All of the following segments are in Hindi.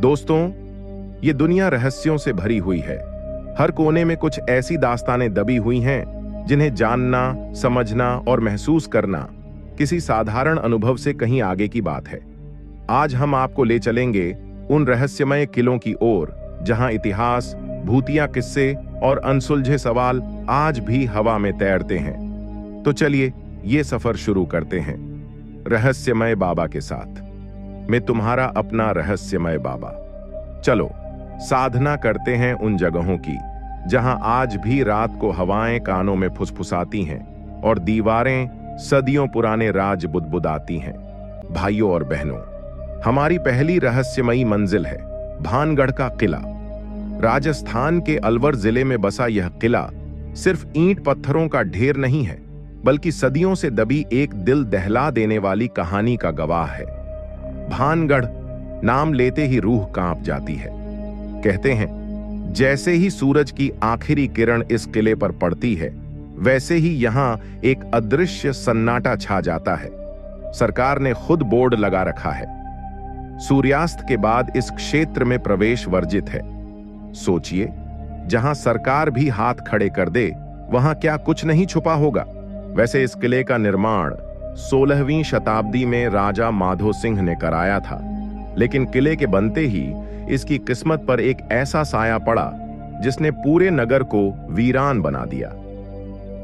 दोस्तों, ये दुनिया रहस्यों से भरी हुई है। हर कोने में कुछ ऐसी दास्तानें दबी हुई हैं जिन्हें जानना, समझना और महसूस करना किसी साधारण अनुभव से कहीं आगे की बात है। आज हम आपको ले चलेंगे उन रहस्यमय किलों की ओर जहां इतिहास, भूतिया किस्से और अनसुलझे सवाल आज भी हवा में तैरते हैं। तो चलिए ये सफर शुरू करते हैं रहस्यमय बाबा के साथ। मैं तुम्हारा अपना रहस्यमय बाबा। चलो साधना करते हैं उन जगहों की जहां आज भी रात को हवाएं कानों में फुसफुसाती हैं और दीवारें सदियों पुराने राज बुदबुदाती हैं। भाइयों और बहनों, हमारी पहली रहस्यमयी मंजिल है भानगढ़ का किला। राजस्थान के अलवर जिले में बसा यह किला सिर्फ ईंट पत्थरों का ढेर नहीं है, बल्कि सदियों से दबी एक दिल दहला देने वाली कहानी का गवाह है। भानगढ़ नाम लेते ही रूह कांप जाती है। कहते हैं जैसे ही सूरज की आखिरी किरण इस किले पर पड़ती है, वैसे ही यहां एक अदृश्य सन्नाटा छा जाता है। सरकार ने खुद बोर्ड लगा रखा है, सूर्यास्त के बाद इस क्षेत्र में प्रवेश वर्जित है। सोचिए, जहां सरकार भी हाथ खड़े कर दे, वहां क्या कुछ नहीं छुपा होगा। वैसे इस किले का निर्माण 16वीं शताब्दी में राजा माधो सिंह ने कराया था, लेकिन किले के बनते ही इसकी किस्मत पर एक ऐसा साया पड़ा जिसने पूरे नगर को वीरान बना दिया।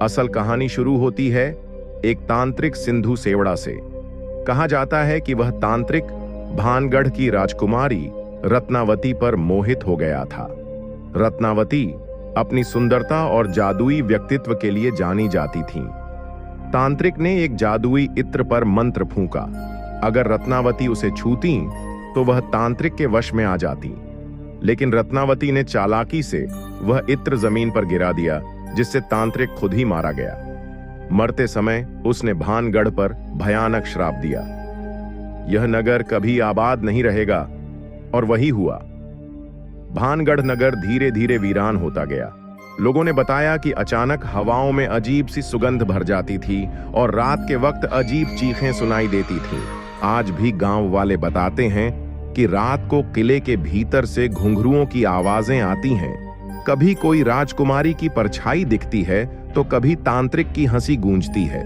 असल कहानी शुरू होती है एक तांत्रिक सिंधु सेवड़ा से। कहा जाता है कि वह तांत्रिक भानगढ़ की राजकुमारी रत्नावती पर मोहित हो गया था। रत्नावती अपनी सुंदरता और जादुई व्यक्तित्व के लिए जानी जाती थीं। तांत्रिक ने एक जादुई इत्र पर मंत्र फूंका। अगर रत्नावती उसे छूती तो वह तांत्रिक के वश में आ जाती, लेकिन रत्नावती ने चालाकी से वह इत्र जमीन पर गिरा दिया, जिससे तांत्रिक खुद ही मारा गया। मरते समय उसने भानगढ़ पर भयानक श्राप दिया, यह नगर कभी आबाद नहीं रहेगा। और वही हुआ। भानगढ़ नगर धीरे धीरे वीरान होता गया। लोगों ने बताया कि अचानक हवाओं में अजीब सी सुगंध भर जाती थी और रात के वक्त अजीब चीखें सुनाई देती थीं। आज भी गांव वाले बताते हैं कि रात को किले के भीतर से घुंघरुओं की आवाजें आती हैं। कभी कोई राजकुमारी की परछाई दिखती है तो कभी तांत्रिक की हंसी गूंजती है।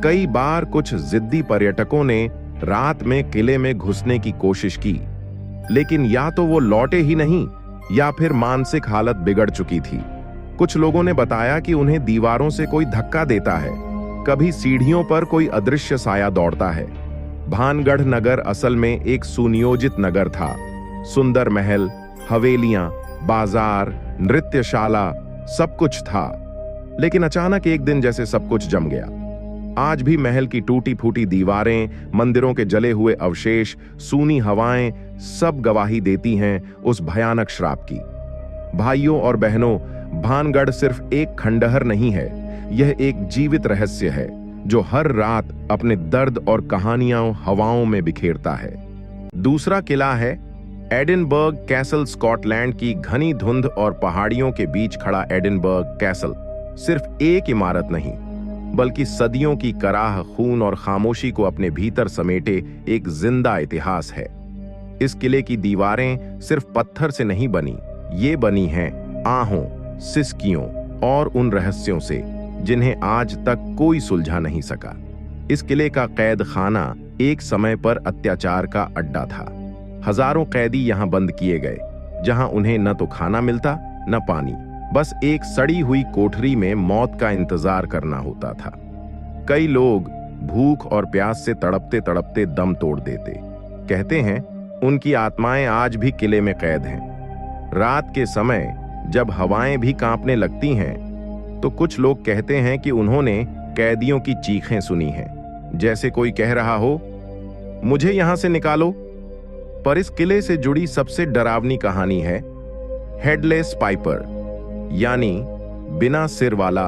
कई बार कुछ जिद्दी पर्यटकों ने रात में किले में घुसने की कोशिश की, लेकिन या तो वो लौटे ही नहीं या फिर मानसिक हालत बिगड़ चुकी थी। कुछ लोगों ने बताया कि उन्हें दीवारों से कोई धक्का देता है, कभी सीढ़ियों पर कोई अदृश्य साया दौड़ता है। भानगढ़ नगर असल में एक सुनियोजित नगर था। सुंदर महल, हवेलियां, बाजार, नृत्यशाला, सब कुछ था। लेकिन अचानक एक दिन जैसे सब कुछ जम गया। आज भी महल की टूटी फूटी दीवारें, मंदिरों के जले हुए अवशेष, सूनी हवाएं सब गवाही देती हैं उस भयानक श्राप की। भाइयों और बहनों, भानगढ़ सिर्फ एक खंडहर नहीं है, यह एक जीवित रहस्य है जो हर रात अपने दर्द और कहानियां हवाओं में बिखेरता है। दूसरा किला है एडिनबर्ग कैसल। स्कॉटलैंड की घनी धुंध और पहाड़ियों के बीच खड़ा एडिनबर्ग कैसल सिर्फ एक इमारत नहीं, बल्कि सदियों की कराह, खून और खामोशी को अपने भीतर समेटे एक जिंदा इतिहास है। इस किले की दीवारें सिर्फ पत्थर से नहीं बनी, ये बनी हैं आहों, सिसकियों और उन रहस्यों से जिन्हें आज तक कोई सुलझा नहीं सका। इस किले का कैद खाना एक समय पर अत्याचार का अड्डा था। हजारों कैदी यहां बंद किए गए, जहां उन्हें न तो खाना मिलता न पानी, बस एक सड़ी हुई कोठरी में मौत का इंतजार करना होता था। कई लोग भूख और प्यास से तड़पते तड़पते दम तोड़ देते। कहते हैं उनकी आत्माएं आज भी किले में कैद हैं। रात के समय जब हवाएं भी कांपने लगती हैं, तो कुछ लोग कहते हैं कि उन्होंने कैदियों की चीखें सुनी हैं, जैसे कोई कह रहा हो, मुझे यहां से निकालो। पर इस किले से जुड़ी सबसे डरावनी कहानी है हेडलेस पाइपर, यानी बिना सिर वाला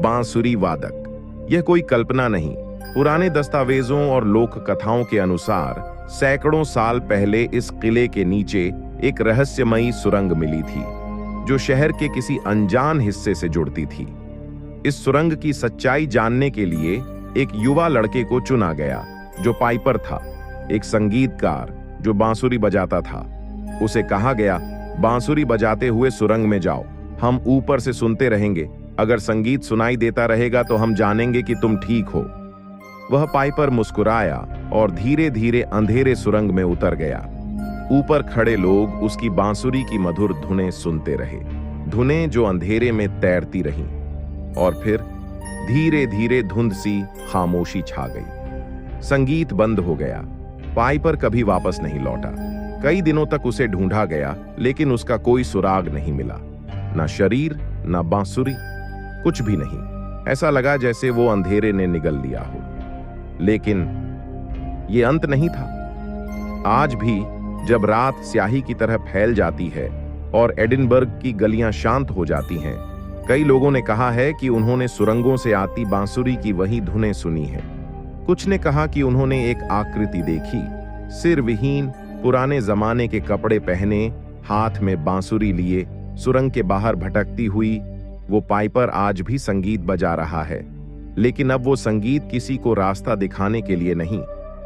बांसुरी वादक। यह कोई कल्पना नहीं। पुराने दस्तावेजों और लोक कथाओं के अनुसार सैकड़ों साल पहले इस किले के नीचे एक रहस्यमयी सुरंग मिली थी, जो शहर के किसी अनजान हिस्से से जुड़ती थी। इस सुरंग की सच्चाई जानने के लिए एक युवा लड़के को चुना गया, जो पाइपर था, एक संगीतकार, जो बांसुरी बजाता था। उसे कहा गया, बांसुरी बजाते हुए सुरंग में जाओ, हम ऊपर से सुनते रहेंगे, अगर संगीत सुनाई देता रहेगा तो हम जानेंगे कि तुम ठीक हो। वह पाइपर मुस्कुराया और धीरे धीरे अंधेरे सुरंग में उतर गया। ऊपर खड़े लोग उसकी बांसुरी की मधुर धुनें सुनते रहे, धुनें जो अंधेरे में तैरती रहीं। और फिर धीरे धीरे धुंध सी खामोशी छा गई। संगीत बंद हो गया। पाइपर कभी वापस नहीं लौटा। कई दिनों तक उसे ढूंढा गया, लेकिन उसका कोई सुराग नहीं मिला। ना शरीर, ना बांसुरी, कुछ भी नहीं। ऐसा लगा जैसे वो अंधेरे ने निगल लिया हो। लेकिन ये अंत नहीं था। आज भी जब रात स्याही की तरह फैल जाती है और एडिनबर्ग की गलियां शांत हो जाती हैं, कई लोगों ने कहा है कि उन्होंने सुरंगों से आती बांसुरी की वही धुनें सुनी है। कुछ ने कहा कि उन्होंने एक आकृति देखी, सिर विहीन, पुराने जमाने के कपड़े पहने, हाथ में बांसुरी लिए, सुरंग के बाहर भटकती हुई। वो पाइपर आज भी संगीत बजा रहा है, लेकिन अब वो संगीत किसी को रास्ता दिखाने के लिए नहीं,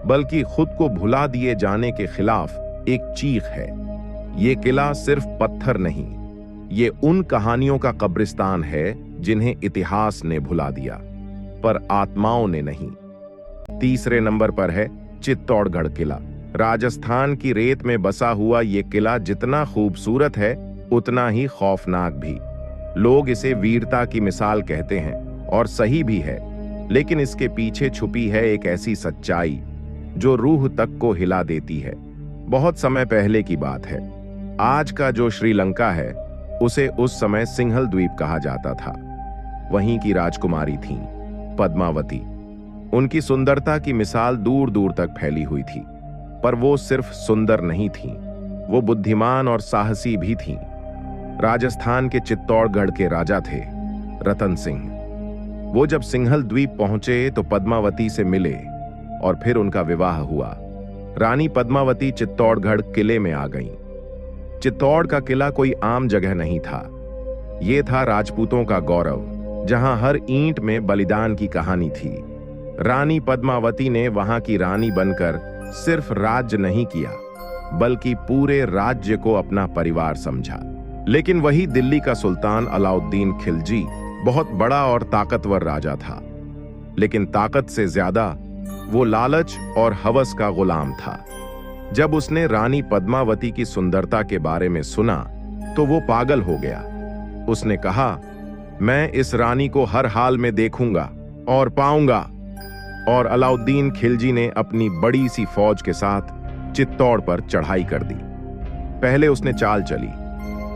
बल्कि खुद को भुला दिए जाने के खिलाफ एक चीख है। ये किला सिर्फ पत्थर नहीं, ये उन कहानियों का कब्रिस्तान है जिन्हें इतिहास ने भुला दिया, पर आत्माओं ने नहीं। तीसरे नंबर पर है चित्तौड़गढ़ किला। राजस्थान की रेत में बसा हुआ ये किला जितना खूबसूरत है, उतना ही खौफनाक भी। लोग इसे वीरता की मिसाल कहते हैं, और सही भी है, लेकिन इसके पीछे छुपी है एक ऐसी सच्चाई जो रूह तक को हिला देती है। बहुत समय पहले की बात है। आज का जो श्रीलंका है, उसे उस समय सिंहल द्वीप कहा जाता था। वहीं की राजकुमारी थीं पद्मावती। उनकी सुंदरता की मिसाल दूर दूर तक फैली हुई थी, पर वो सिर्फ सुंदर नहीं थीं, वो बुद्धिमान और साहसी भी थीं। राजस्थान के चित्तौड़गढ़ के राजा थे रतन सिंह। वो जब सिंहल द्वीप पहुंचे तो पद्मावती से मिले और फिर उनका विवाह हुआ। रानी पद्मावती चित्तौड़गढ़ किले में आ गईं। चित्तौड़ का किला कोई आम जगह नहीं था। ये था राजपूतों का गौरव, जहां हर ईंट में बलिदान की कहानी थी। रानी पद्मावती ने वहां की रानी बनकर सिर्फ राज्य नहीं किया, बल्कि पूरे राज्य को अपना परिवार समझा। लेकिन वही दिल्ली का सुल्तान अलाउद्दीन खिलजी बहुत बड़ा और ताकतवर राजा था, लेकिन ताकत से ज्यादा वो लालच और हवस का गुलाम था। जब उसने रानी पद्मावती की सुंदरता के बारे में सुना तो वो पागल हो गया। उसने कहा, मैं इस रानी को हर हाल में देखूंगा और पाऊंगा। और अलाउद्दीन खिलजी ने अपनी बड़ी सी फौज के साथ चित्तौड़ पर चढ़ाई कर दी। पहले उसने चाल चली,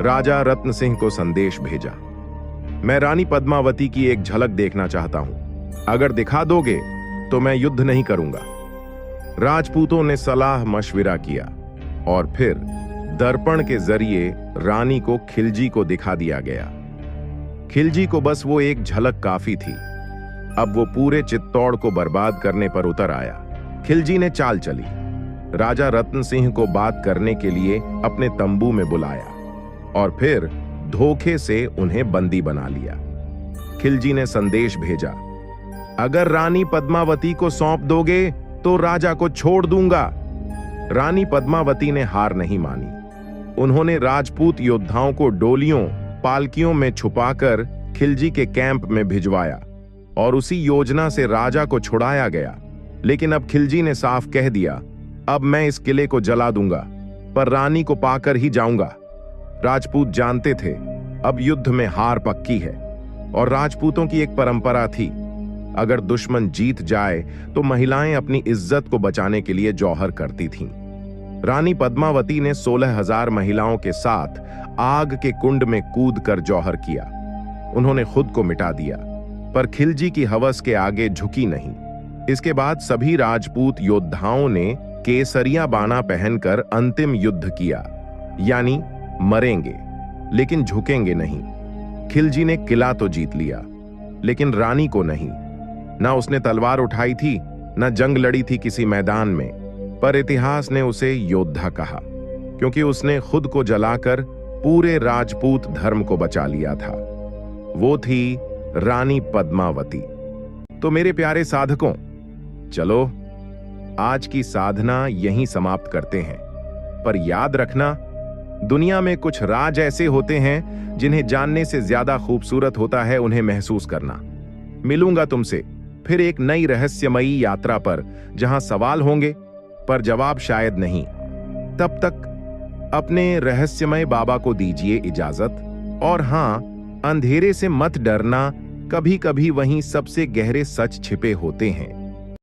राजा रत्न सिंह को संदेश भेजा, मैं रानी पद्मावती की एक झलक देखना चाहता हूं, अगर दिखा दोगे तो मैं युद्ध नहीं करूंगा। राजपूतों ने सलाह मशविरा किया और फिर दर्पण के जरिए रानी को खिलजी को दिखा दिया गया। खिलजी को बस वो एक झलक काफी थी। अब वो पूरे चित्तौड़ को बर्बाद करने पर उतर आया। खिलजी ने चाल चली, राजा रत्न सिंह को बात करने के लिए अपने तंबू में बुलाया और फिर धोखे से उन्हें बंदी बना लिया। खिलजी ने संदेश भेजा, अगर रानी पद्मावती को सौंप दोगे तो राजा को छोड़ दूंगा। रानी पद्मावती ने हार नहीं मानी। उन्होंने राजपूत योद्धाओं को डोलियों, पालकियों में छुपाकर खिलजी के कैंप में भिजवाया और उसी योजना से राजा को छुड़ाया गया। लेकिन अब खिलजी ने साफ कह दिया, अब मैं इस किले को जला दूंगा, पर रानी को पाकर ही जाऊंगा। राजपूत जानते थे अब युद्ध में हार पक्की है, और राजपूतों की एक परंपरा थी, अगर दुश्मन जीत जाए तो महिलाएं अपनी इज्जत को बचाने के लिए जौहर करती थीं। रानी पद्मावती ने 16,000 महिलाओं के साथ आग के कुंड में कूदकर जौहर किया। उन्होंने खुद को मिटा दिया, पर खिलजी की हवस के आगे झुकी नहीं। इसके बाद सभी राजपूत योद्धाओं ने केसरिया बाना पहनकर अंतिम युद्ध किया, यानी मरेंगे लेकिन झुकेंगे नहीं। खिलजी ने किला तो जीत लिया, लेकिन रानी को नहीं। ना उसने तलवार उठाई थी, ना जंग लड़ी थी किसी मैदान में, पर इतिहास ने उसे योद्धा कहा, क्योंकि उसने खुद को जलाकर पूरे राजपूत धर्म को बचा लिया था। वो थी रानी पद्मावती। तो मेरे प्यारे साधकों, चलो आज की साधना यहीं समाप्त करते हैं। पर याद रखना, दुनिया में कुछ राज ऐसे होते हैं जिन्हें जानने से ज्यादा खूबसूरत होता है उन्हें महसूस करना। मिलूंगा तुमसे फिर एक नई रहस्यमयी यात्रा पर, जहां सवाल होंगे पर जवाब शायद नहीं। तब तक अपने रहस्यमय बाबा को दीजिए इजाजत। और हां, अंधेरे से मत डरना, कभी कभी वहीं सबसे गहरे सच छिपे होते हैं।